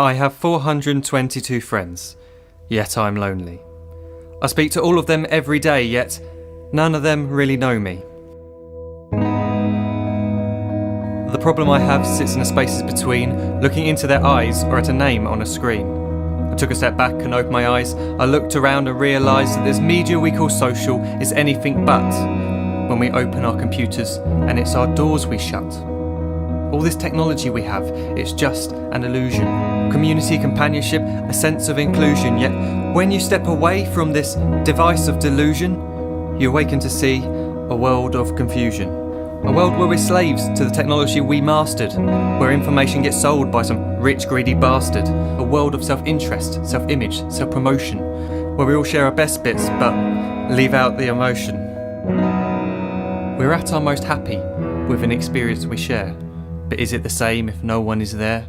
I have 422 friends, yet I'm lonely. I speak to all of them every day, yet none of them really know me. The problem I have sits in the spaces between looking into their eyes or at a name on a screen. I took a step back and opened my eyes. I looked around and realised that this media we call social is anything but when we open our computers and it's our doors we shut. All this technology we have, it's just an illusion. Community, companionship, a sense of inclusion. Yet when you step away from this device of delusion, you awaken to see a world of confusion. A world where we're slaves to the technology we mastered, where information gets sold by some rich, greedy bastard. A world of self-interest, self-image, self-promotion, where we all share our best bits but leave out the emotion. We're at our most happy with an experience we share. But is it the same if no one is there?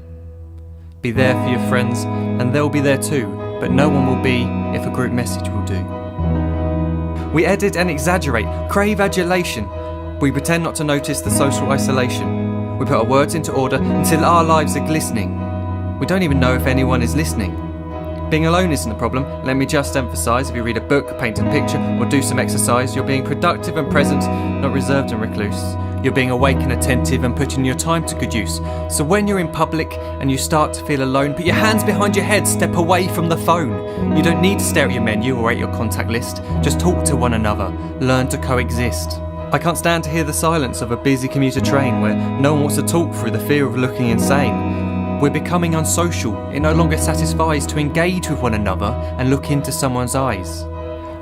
Be there for your friends, and they'll be there too, but no one will be if a group message will do. We edit and exaggerate, crave adulation. We pretend not to notice the social isolation. We put our words into order until our lives are glistening. We don't even know if anyone is listening. Being alone isn't the problem. Let me just emphasise, if you read a book, paint a picture, or do some exercise, you're being productive and present, not reserved and recluse. You're being awake and attentive and putting your time to good use. So when you're in public and you start to feel alone, put your hands behind your head, step away from the phone. You don't need to stare at your menu or at your contact list. Just talk to one another. Learn to coexist. I can't stand to hear the silence of a busy commuter train where no one wants to talk through the fear of looking insane. We're becoming unsocial. It no longer satisfies to engage with one another and look into someone's eyes.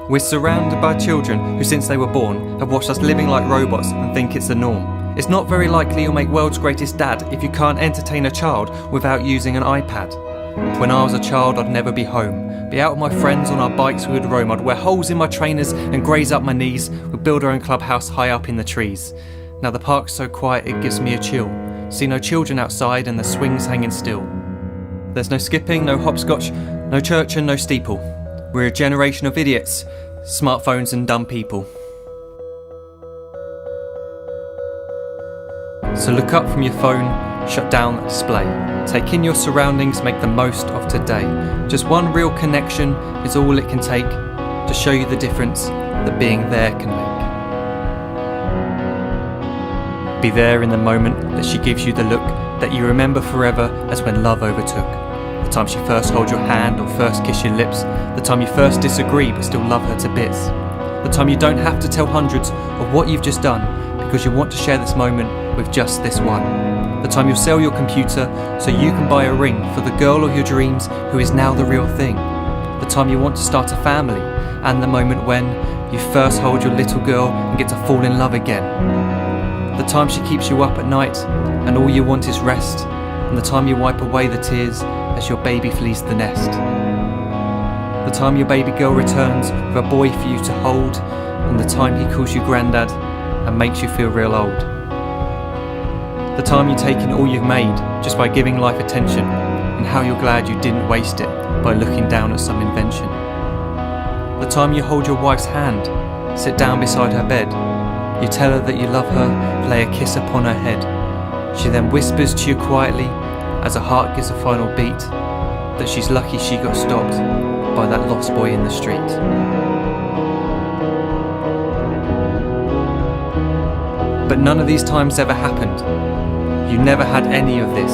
We're surrounded by children who, since they were born, have watched us living like robots and think it's the norm. It's not very likely you'll make world's greatest dad if you can't entertain a child without using an iPad. When I was a child, I'd never be home. Be out with my friends on our bikes, we would roam. I'd wear holes in my trainers and graze up my knees. We'd build our own clubhouse high up in the trees. Now the park's so quiet it gives me a chill. See no children outside and the swings hanging still. There's no skipping, no hopscotch, no church and no steeple. We're a generation of idiots, smartphones and dumb people. So look up from your phone, shut down the display. Take in your surroundings, make the most of today. Just one real connection is all it can take to show you the difference that being there can make. Be there in the moment that she gives you the look that you remember forever as when love overtook. The time she first holds your hand or first kiss your lips. The time you first disagree but still love her to bits. The time you don't have to tell hundreds of what you've just done because you want to share this moment with just this one. The time you'll sell your computer so you can buy a ring for the girl of your dreams who is now the real thing. The time you want to start a family and the moment when you first hold your little girl and get to fall in love again. The time she keeps you up at night and all you want is rest. And the time you wipe away the tears as your baby flees the nest. The time your baby girl returns with a boy for you to hold, and the time he calls you granddad and makes you feel real old. The time you take in all you've made just by giving life attention, and how you're glad you didn't waste it by looking down at some invention. The time you hold your wife's hand, sit down beside her bed, you tell her that you love her, lay a kiss upon her head. She then whispers to you quietly as her heart gives a final beat that she's lucky she got stopped by that lost boy in the street. But none of these times ever happened. You never had any of this.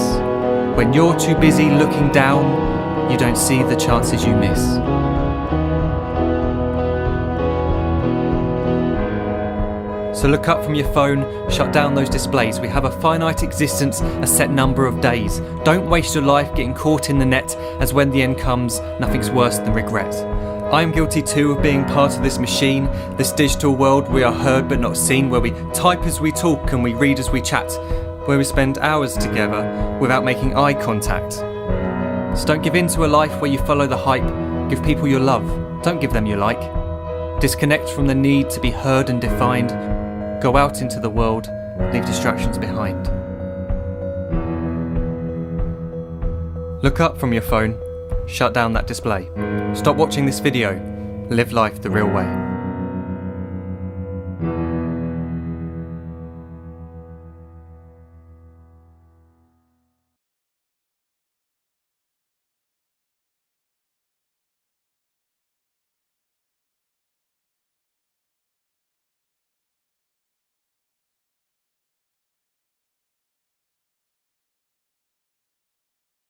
When you're too busy looking down, you don't see the chances you miss. So look up from your phone, shut down those displays. We have a finite existence, a set number of days. Don't waste your life getting caught in the net, as when the end comes, nothing's worse than regret. I'm guilty too of being part of this machine, this digital world we are heard but not seen, where we type as we talk and we read as we chat, where we spend hours together without making eye contact. So don't give in to a life where you follow the hype. Give people your love, don't give them your like. Disconnect from the need to be heard and defined. Go out into the world, leave distractions behind. Look up from your phone, shut down that display. Stop watching this video, live life the real way.